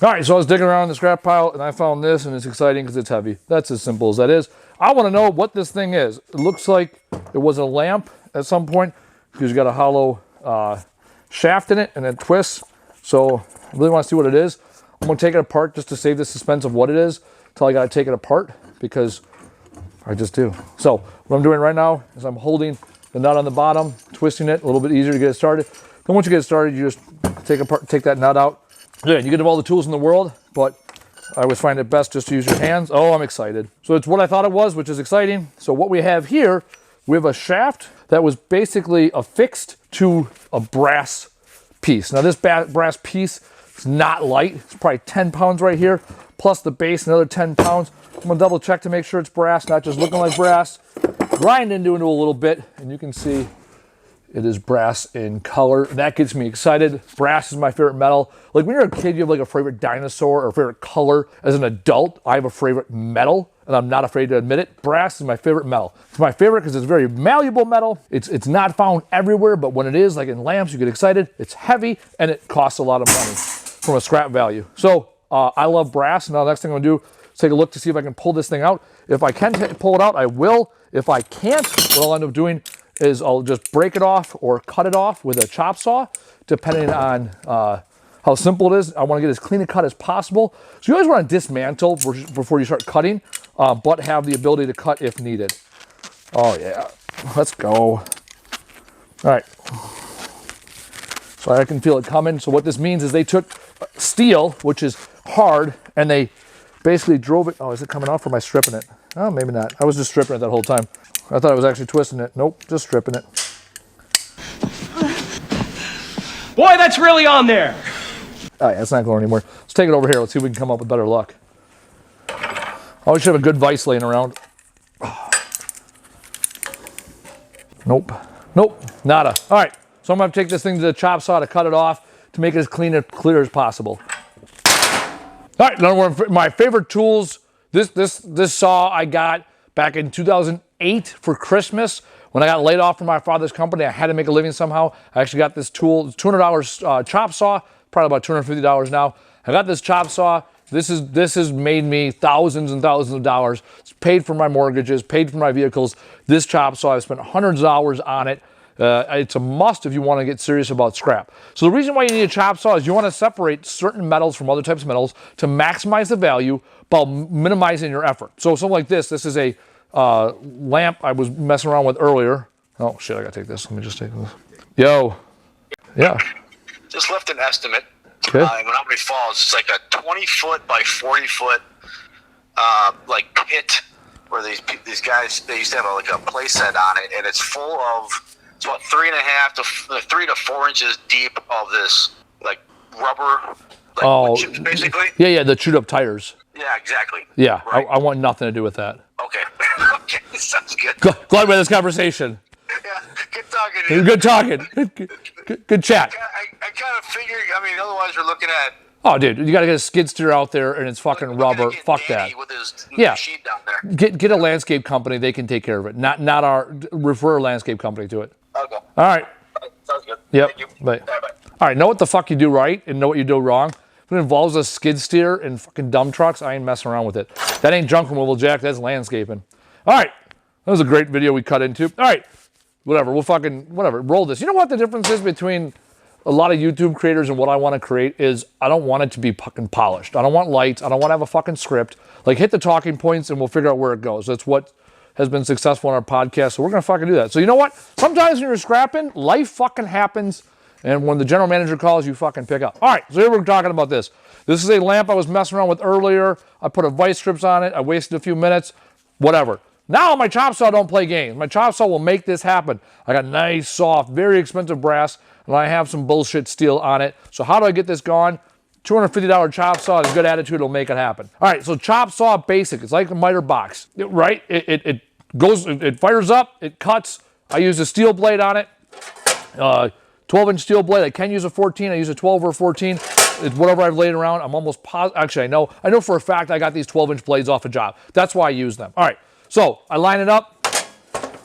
All right, so I was digging around in the scrap pile and I found this, and it's exciting because it's heavy. That's as simple as that is. I want to know what this thing is. It looks like it was a lamp at some point because you got a hollow shaft in it and it twists. So I really want to see what it is. I'm going to take it apart just to save the suspense of what it is until I got to take it apart because I just do. So what I'm doing right now is I'm holding the nut on the bottom, twisting it, a little bit easier to get it started. Then once you get it started, you just take that nut out. Yeah, you can have all the tools in the world, but I always find it best just to use your hands. Oh, I'm excited. So it's what I thought it was, which is exciting. So what we have here, we have a shaft that was basically affixed to a brass piece. Now this brass piece is not light. It's probably 10 pounds right here, plus the base, another 10 pounds. I'm gonna double check to make sure it's brass, not just looking like brass. Grind into it a little bit, and you can see it is brass in color. That gets me excited. Brass is my favorite metal. Like when you're a kid, you have like a favorite dinosaur or a favorite color. As an adult, I have a favorite metal, and I'm not afraid to admit it. Brass is my favorite metal. It's my favorite because it's very malleable metal. It's not found everywhere, but when it is, like in lamps, you get excited. It's heavy, and it costs a lot of money from a scrap value. So I love brass. Now the next thing I'm gonna do is take a look to see if I can pull this thing out. If I can pull it out, I will. If I can't, what I'll end up doing is I'll just break it off or cut it off with a chop saw, depending on how simple it is. I want to get as clean a cut as possible. So you always want to dismantle before you start cutting, but have the ability to cut if needed. Oh yeah, let's go. All right, so I can feel it coming. So what this means is they took steel, which is hard, and they basically drove it. Oh, is it coming off or am I stripping it? Oh, maybe not. I was just stripping it that whole time. I thought I was actually twisting it. Nope, just stripping it. Boy, that's really on there. Oh yeah, it's not going anymore. Let's take it over here. Let's see if we can come up with better luck. Always should have a good vise laying around. Nope. Nope. Nada. All right. So I'm going to take this thing to the chop saw to cut it off to make it as clear as possible. All right. Now one of my favorite tools. This saw I got back in 2008 for Christmas. When I got laid off from my father's company, I had to make a living somehow. I actually got this tool, $200 chop saw, probably about $250 now. I got this chop saw. This has made me thousands and thousands of dollars. It's paid for my mortgages, paid for my vehicles. This chop saw, I've spent hundreds of hours on it. It's a must if you want to get serious about scrap. So the reason why you need a chop saw is you want to separate certain metals from other types of metals to maximize the value while minimizing your effort. So something like this is a lamp I was messing around with earlier. Oh shit, I gotta take this. Let me just take this. Yo. Yeah. Just left an estimate. Okay. And how many falls? It's like a 20-foot by 40-foot like pit where these guys, they used to have like a play set on it, and it's full of, it's about 3 to 4 inches deep of this like rubber, like wood chips, basically. Yeah, the chewed up tires. Yeah, exactly. Yeah, right. I want nothing to do with that. Okay. Okay, sounds good. Glad we had this conversation. Yeah, good talking to you. Good talking. Good chat. I kind of figured, I mean, otherwise we're looking at... Oh, dude, you got to get a skid steer out there and it's fucking rubber. Fuck that. With his Yeah. machine down there. Get a landscape company. They can take care of it. Not refer a landscape company to it. Okay. All right. Sounds good. Yep. Thank you. Bye. Bye-bye. All right, know what the fuck you do right and know what you do wrong. If it involves a skid steer and fucking dump trucks, I ain't messing around with it. That ain't junk removal, Jack. That's landscaping. All right. That was a great video we cut into. All right. Whatever. Whatever. Roll this. You know what the difference is between a lot of YouTube creators and what I want to create is I don't want it to be fucking polished. I don't want lights. I don't want to have a fucking script. Like, hit the talking points and we'll figure out where it goes. That's what has been successful on our podcast. So we're going to fucking do that. So you know what? Sometimes when you're scrapping, life fucking happens. And when the general manager calls, you fucking pick up. All right, so here we're talking about this. This is a lamp I was messing around with earlier. I put a vice strips on it. I wasted a few minutes. Whatever. Now my chop saw don't play games. My chop saw will make this happen. I got nice, soft, very expensive brass, and I have some bullshit steel on it. So how do I get this going? $250 chop saw and a good attitude will make it happen. All right, so chop saw basic. It's like a miter box, right? It goes, it fires up, it cuts. I use a steel blade on it. 12-inch steel blade. I can use a 14. I use a 12 or a 14. It's whatever I've laid around. I'm almost positive. Actually, I know for a fact I got these 12-inch blades off a job. That's why I use them. All right. So I line it up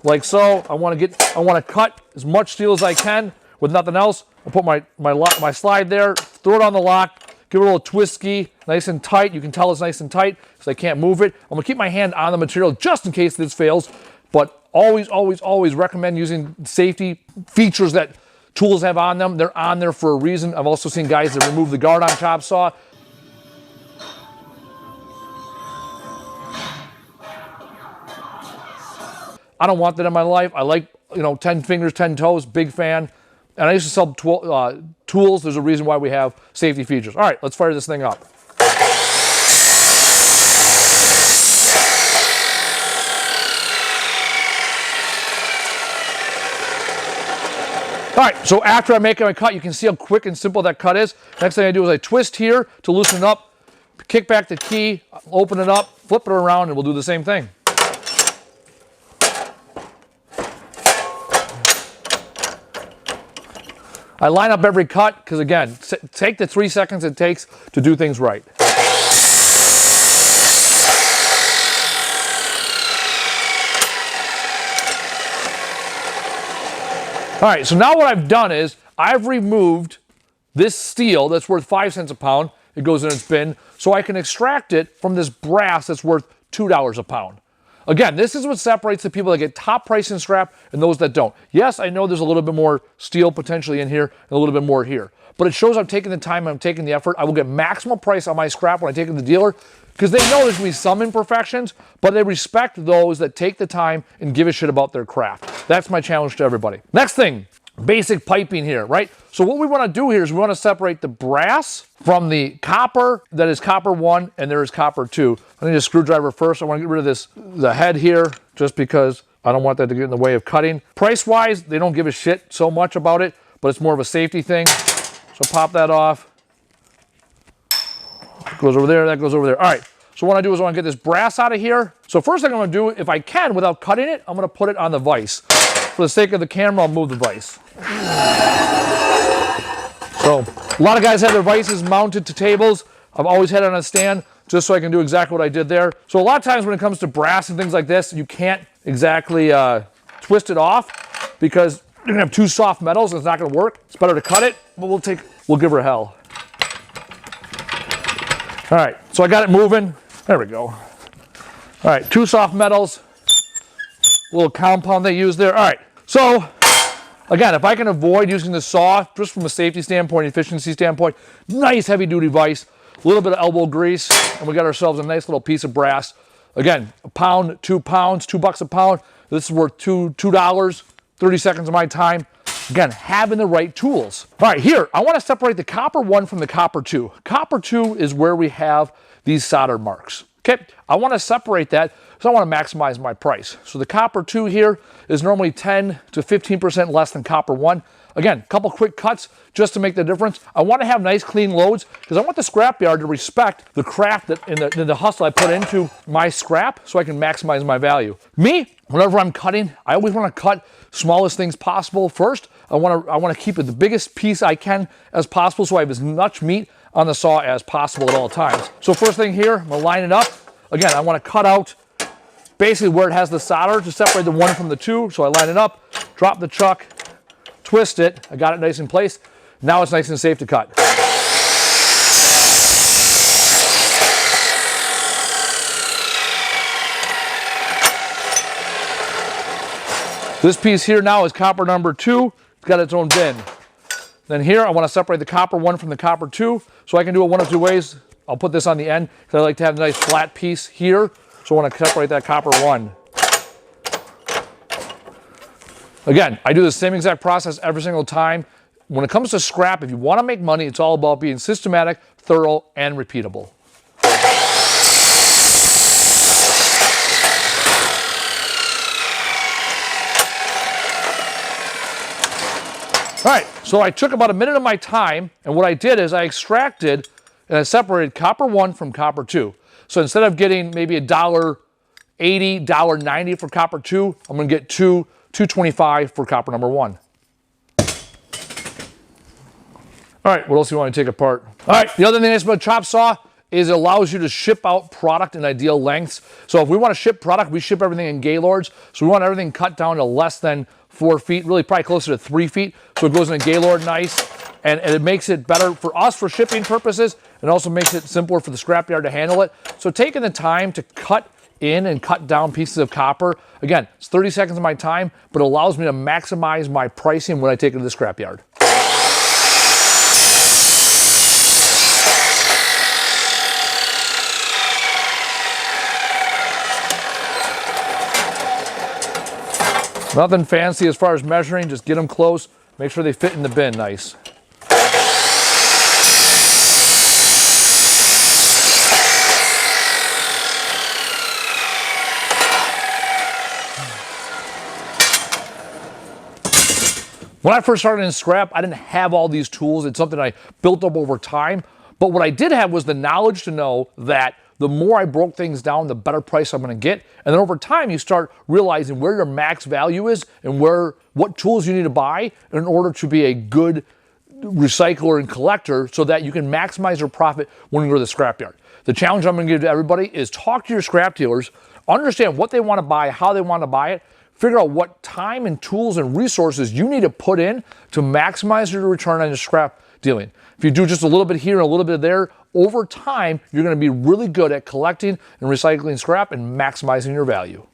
like so. I want to cut as much steel as I can with nothing else. I'll put my slide there, throw it on the lock. give it a little twisty, nice and tight. You can tell it's nice and tight because I can't move it. I'm gonna keep my hand on the material just in case this fails, but always, always, always recommend using safety features that tools have on them. They're on there for a reason. I've also seen guys that remove the guard on chop saw. I don't want that in my life. I like, 10 fingers, 10 toes, big fan. And I used to sell tools. There's a reason why we have safety features. All right, let's fire this thing up. All right, so after I make my cut, you can see how quick and simple that cut is. Next thing I do is I twist here to loosen it up, kick back the key, open it up, flip it around, and we'll do the same thing. I line up every cut because, again, take the 3 seconds it takes to do things right. All right, so now what I've done is I've removed this steel that's worth 5 cents a pound. It goes in its bin, so I can extract it from this brass that's worth $2 a pound. Again, this is what separates the people that get top price in scrap and those that don't. Yes, I know there's a little bit more steel potentially in here and a little bit more here, but it shows I'm taking the time, I'm taking the effort. I will get maximal price on my scrap when I take it to the dealer because they know there's going to be some imperfections, but they respect those that take the time and give a shit about their craft. That's my challenge to everybody. Next thing, basic piping here, right? So what we want to do here is we want to separate the brass from the copper that is copper 1 and there is copper 2. I need a screwdriver first. I want to get rid of the head here just because I don't want that to get in the way of cutting. Price-wise, they don't give a shit so much about it, but it's more of a safety thing. So pop that off. It goes over there, that goes over there. All right, so what I do is I want to get this brass out of here. So first thing I'm going to do, if I can, without cutting it, I'm going to put it on the vise. For the sake of the camera, I'll move the vise. So a lot of guys have their vices mounted to tables. I've always had it on a stand just so I can do exactly what I did there. So a lot of times when it comes to brass and things like this, you can't exactly twist it off because you're gonna have two soft metals and it's not gonna work. It's better to cut it, but we'll give her hell. All right, so I got it moving. There we go. All right, two soft metals, little compound they use there. All right, so again, if I can avoid using the saw, just from a safety standpoint, efficiency standpoint, nice heavy duty vise, a little bit of elbow grease, and we got ourselves a nice little piece of brass. Again, a pound, 2 pounds, $2 a pound. This is worth $2, 30 seconds of my time. Again, having the right tools. All right, here, I want to separate the copper 1 from the copper 2. Copper 2 is where we have these solder marks. Okay, I want to separate that because I want to maximize my price. So the copper 2 here is normally 10 to 15% less than copper 1. Again, a couple quick cuts just to make the difference. I want to have nice clean loads because I want the scrapyard to respect the craft that in the hustle I put into my scrap so I can maximize my value. Me, whenever I'm cutting, I always want to cut smallest things possible first. I want to keep it the biggest piece I can as possible so I have as much meat on the saw as possible at all times. So first thing here, I'm going to line it up. Again, I want to cut out basically where it has the solder to separate the 1 from the 2. So I line it up, drop the chuck, twist it. I got it nice in place. Now it's nice and safe to cut. This piece here now is copper number 2. It's got its own bin. Then here, I want to separate the copper 1 from the copper 2. So I can do it one of two ways. I'll put this on the end because I like to have a nice flat piece here. So I want to separate that copper 1. Again, I do the same exact process every single time. When it comes to scrap, if you want to make money, it's all about being systematic, thorough, and repeatable. All right, so I took about a minute of my time, and what I did is I extracted and I separated copper 1 from copper 2. So instead of getting maybe $1.80, $1.90 for copper 2, I'm going to get $2.25 for copper number 1. All right, what else do you want to take apart? All right, the other thing that's about a chop saw is it allows you to ship out product in ideal lengths. So if we want to ship product, we ship everything in Gaylords. So we want everything cut down to less than 4 feet, really probably closer to 3 feet. So it goes in a Gaylord nice, and it makes it better for us for shipping purposes, It also makes it simpler for the scrapyard to handle it. So taking the time to cut in and cut down pieces of copper, again, it's 30 seconds of my time, but it allows me to maximize my pricing when I take it to the scrapyard. Nothing fancy as far as measuring, just get them close, make sure they fit in the bin nice. When I first started in scrap, I didn't have all these tools. It's something I built up over time. But what I did have was the knowledge to know that the more I broke things down, the better price I'm going to get. And then over time, you start realizing where your max value is and what tools you need to buy in order to be a good recycler and collector so that you can maximize your profit when you go to the scrapyard. The challenge I'm going to give to everybody is talk to your scrap dealers, understand what they want to buy, how they want to buy it, figure out what time and tools and resources you need to put in to maximize your return on your scrap dealing. If you do just a little bit here and a little bit there, over time, you're going to be really good at collecting and recycling scrap and maximizing your value.